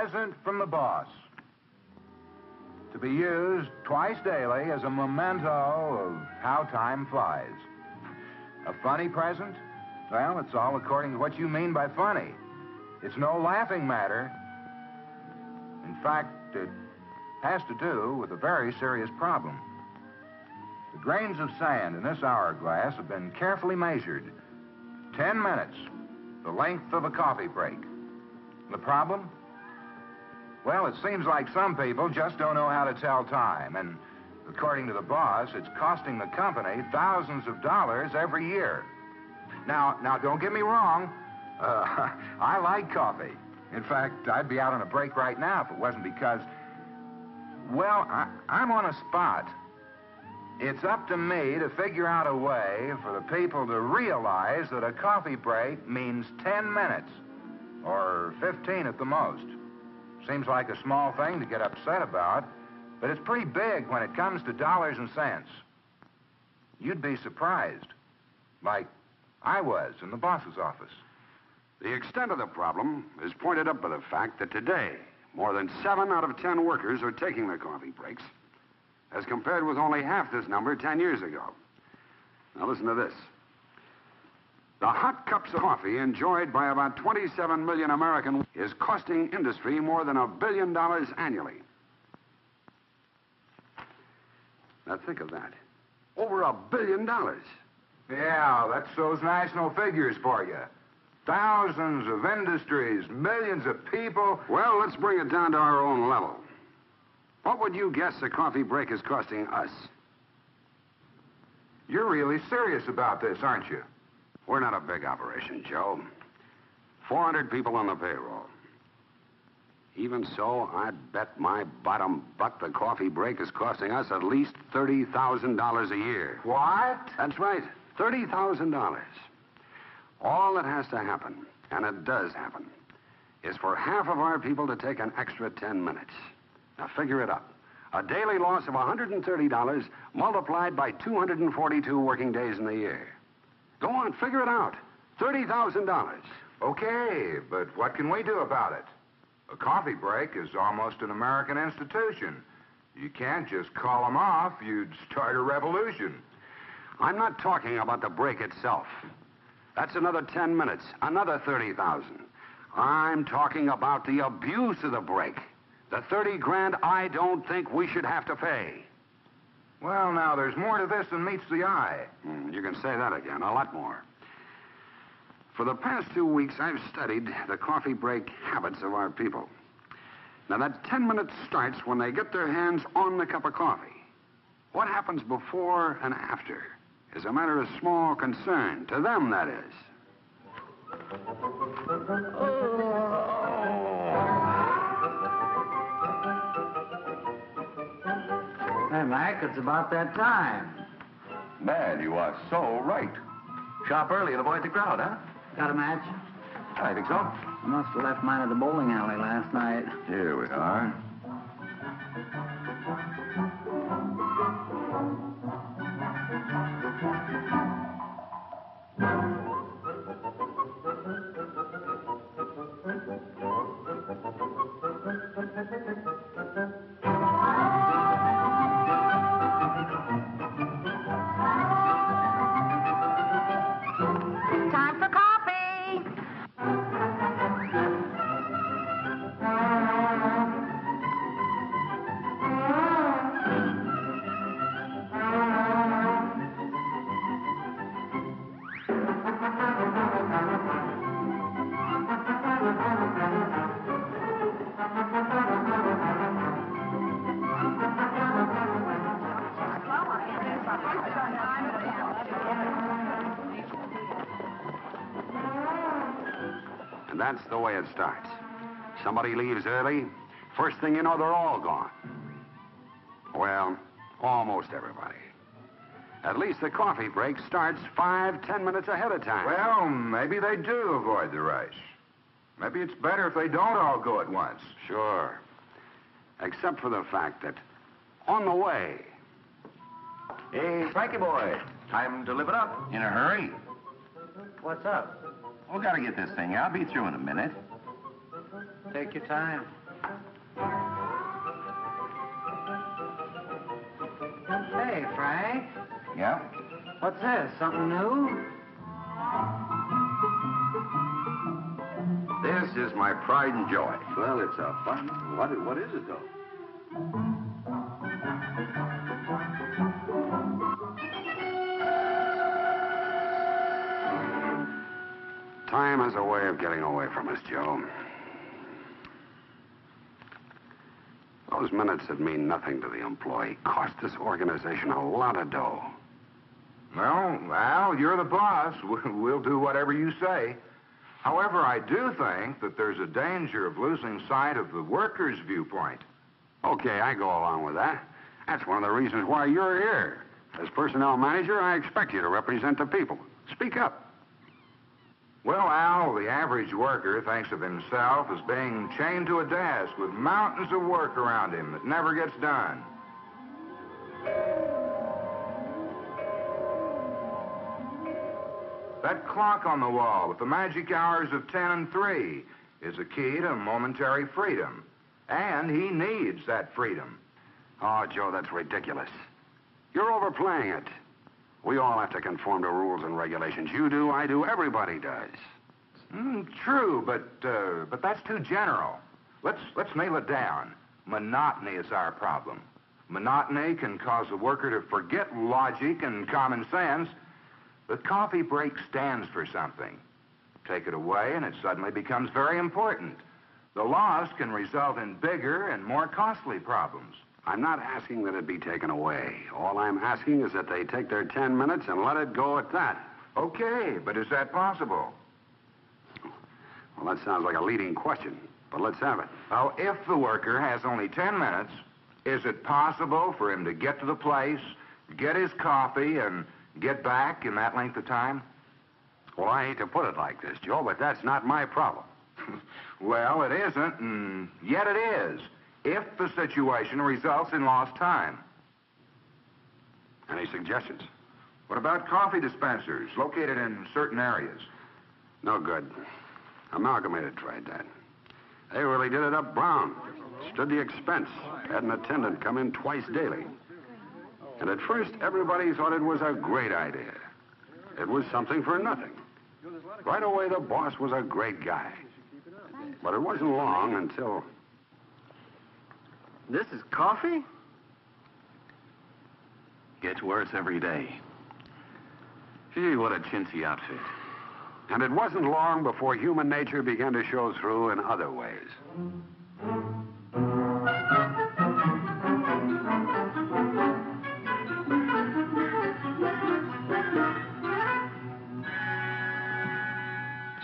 present from the boss. To be used twice daily as a memento of how time flies. A funny present? Well, it's all according to what you mean by funny. It's no laughing matter. In fact, it has to do with a very serious problem. The grains of sand in this hourglass have been carefully measured. 10 minutes, the length of a coffee break. The problem? Well, it seems like some people just don't know how to tell time, and according to the boss, it's costing the company thousands of dollars every year. Now, don't get me wrong. I like coffee. In fact, I'd be out on a break right now if it wasn't because, well, I'm on a spot. It's up to me to figure out a way for the people to realize that a coffee break means 10 minutes, or 15 at the most. Seems like a small thing to get upset about, but it's pretty big when it comes to dollars and cents. You'd be surprised, like I was in the boss's office. The extent of the problem is pointed up by the fact that today, more than 7 out of 10 workers are taking their coffee breaks, as compared with only half this number 10 years ago. Now listen to this. The hot cups of coffee enjoyed by about 27 million Americans is costing industry more than $1 billion annually. Now think of that. Over $1 billion. Yeah, that's those national figures for you. Thousands of industries, millions of people. Well, let's bring it down to our own level. What would you guess a coffee break is costing us? You're really serious about this, aren't you? We're not a big operation, Joe. 400 people on the payroll. Even so, I'd bet my bottom butt the coffee break is costing us at least $30,000 a year. What? That's right, $30,000. All that has to happen, and it does happen, is for half of our people to take an extra 10 minutes. Now figure it up. A daily loss of $130 multiplied by 242 working days in the year. Go on, figure it out. $30,000. Okay, but what can we do about it? A coffee break is almost an American institution. You can't just call them off. You'd start a revolution. I'm not talking about the break itself. That's another 10 minutes, another 30,000. I'm talking about the abuse of the break. The 30 grand I don't think we should have to pay. Well, now, there's more to this than meets the eye. You can say that again, a lot more. For the past 2 weeks, I've studied the coffee break habits of our people. Now, that 10 minutes starts when they get their hands on the cup of coffee. What happens before and after is a matter of small concern, to them, that is. Hey, Mac, it's about that time. Man, you are so right. Shop early and avoid the crowd, huh? Got a match? I think so. I must have left mine at the bowling alley last night. Here we are. Time for coffee. And that's the way it starts. Somebody leaves early, first thing you know, they're all gone. Well, almost everybody. At least the coffee break starts 5-10 minutes ahead of time. Well, maybe they do avoid the rush. Maybe it's better if they don't all go at once. Sure. Except for the fact that on the way... Hey, Frankie boy, time to live it up. In a hurry? What's up? We gotta get this thing. I'll be through in a minute. Take your time. Frank. Yeah? What's this? Something new? This is my pride and joy. Well, it's a fun. What is it, though? Time has a way of getting away from us, Joe. Those minutes that mean nothing to the employee cost this organization a lot of dough. Well, Al, you're the boss. We'll do whatever you say. However, I do think that there's a danger of losing sight of the workers' viewpoint. Okay, I go along with that. That's one of the reasons why you're here. As personnel manager, I expect you to represent the people. Speak up. Well, Al, the average worker thinks of himself as being chained to a desk with mountains of work around him that never gets done. That clock on the wall with the magic hours of 10 and 3 is a key to momentary freedom. And he needs that freedom. Oh, Joe, that's ridiculous. You're overplaying it. We all have to conform to rules and regulations. You do, I do, everybody does. True, but that's too general. Let's nail it down. Monotony is our problem. Monotony can cause a worker to forget logic and common sense. The coffee break stands for something. Take it away, and it suddenly becomes very important. The loss can result in bigger and more costly problems. I'm not asking that it be taken away. All I'm asking is that they take their 10 minutes and let it go at that. Okay, but is that possible? Well, that sounds like a leading question, but let's have it. Well, if the worker has only 10 minutes, is it possible for him to get to the place, get his coffee, and get back in that length of time? Well, I hate to put it like this, Joe, but that's not my problem. Well, it isn't, and yet it is, if the situation results in lost time. Any suggestions? What about coffee dispensers located in certain areas? No good. Amalgamated tried that. They really did it up brown. Stood the expense. Had an attendant come in twice daily. And at first, everybody thought it was a great idea. It was something for nothing. Right away, the boss was a great guy. But it wasn't long until... This is coffee? Gets worse every day. Gee, what a chintzy outfit. And it wasn't long before human nature began to show through in other ways.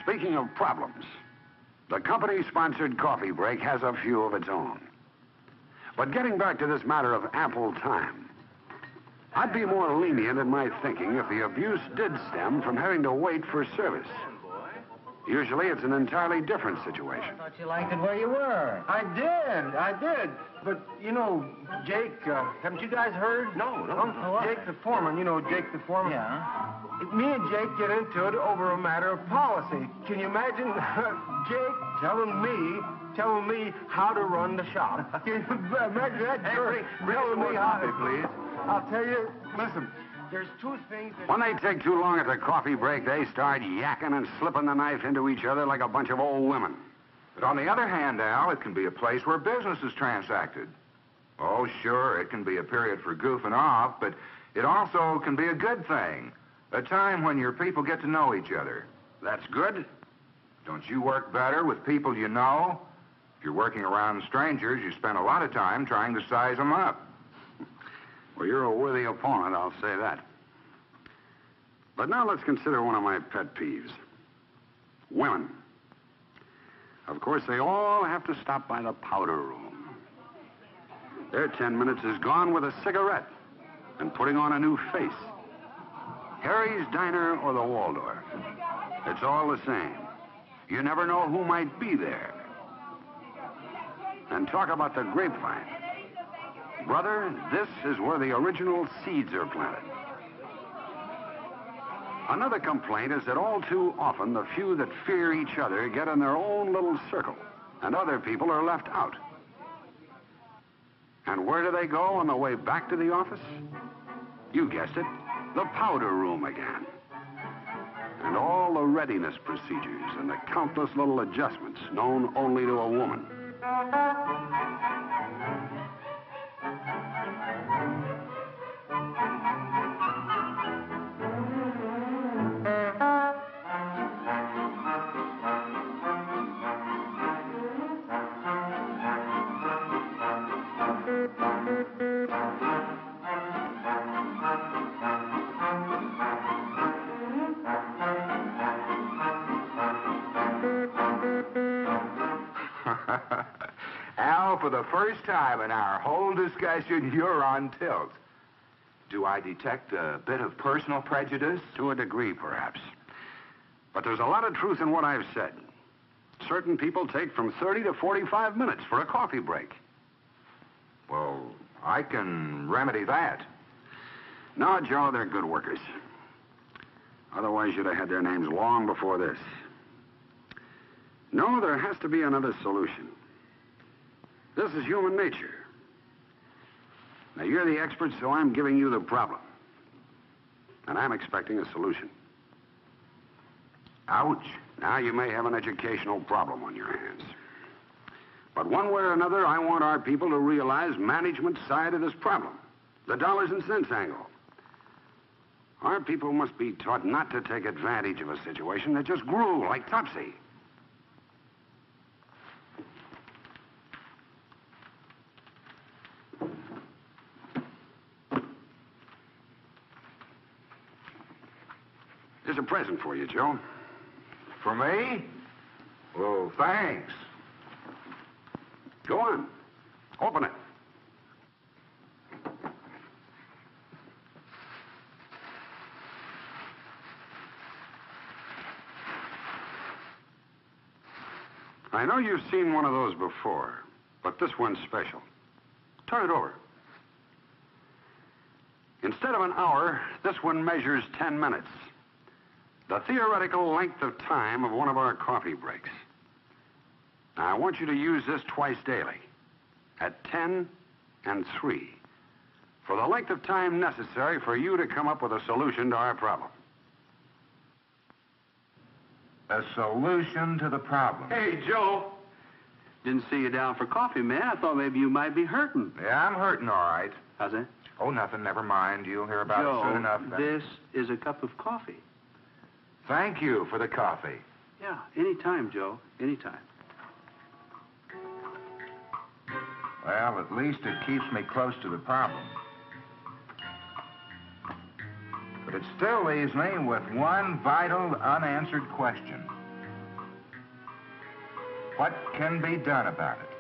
Speaking of problems, the company-sponsored coffee break has a few of its own. But getting back to this matter of ample time, I'd be more lenient in my thinking if the abuse did stem from having to wait for service. Usually it's an entirely different situation. I thought you liked it where you were. I did. But, Jake, haven't you guys heard? No. Jake the foreman, Jake the foreman. Yeah? Me and Jake get into it over a matter of policy. Can you imagine Jake telling me how to run the shop? Can you imagine that? Hey, bring us more coffee, please. I'll tell you, listen, there's two things that... When they take too long at the coffee break, they start yakking and slipping the knife into each other like a bunch of old women. But on the other hand, Al, it can be a place where business is transacted. Oh, sure, it can be a period for goofing off, but it also can be a good thing. A time when your people get to know each other. That's good. Don't you work better with people you know? If you're working around strangers, you spend a lot of time trying to size them up. Well, you're a worthy opponent, I'll say that. But now let's consider one of my pet peeves. Women. Of course, they all have to stop by the powder room. Their 10 minutes is gone with a cigarette and putting on a new face. Harry's Diner or the Waldorf. It's all the same. You never know who might be there. And talk about the grapevine. Brother, this is where the original seeds are planted. Another complaint is that all too often the few that fear each other get in their own little circle, and other people are left out. And where do they go on the way back to the office? You guessed it, the powder room again. And all the readiness procedures and the countless little adjustments known only to a woman. Al, for the first time in our whole discussion, you're on tilt. Do I detect a bit of personal prejudice? To a degree, perhaps. But there's a lot of truth in what I've said. Certain people take from 30 to 45 minutes for a coffee break. Well, I can remedy that. No, Joe, they're good workers. Otherwise, you'd have had their names long before this. No, there has to be another solution. This is human nature. Now, you're the expert, so I'm giving you the problem. And I'm expecting a solution. Ouch. Now, you may have an educational problem on your hands. But one way or another, I want our people to realize management's side of this problem. The dollars and cents angle. Our people must be taught not to take advantage of a situation that just grew like Topsy. Here's a present for you, Joe. For me? Well, thanks. Go on. Open it. I know you've seen one of those before, but this one's special. Turn it over. Instead of an hour, this one measures 10 minutes. The theoretical length of time of one of our coffee breaks. Now, I want you to use this twice daily, at 10 and 3, for the length of time necessary for you to come up with a solution to our problem. A solution to the problem. Hey, Joe. Didn't see you down for coffee, man. I thought maybe you might be hurting. Yeah, I'm hurting all right. How's that? Oh, nothing. Never mind. You'll hear about it soon enough. Joe, this is a cup of coffee. Thank you for the coffee. Yeah, anytime, Joe. Anytime. Well, at least it keeps me close to the problem. But it still leaves me with one vital, unanswered question. What can be done about it?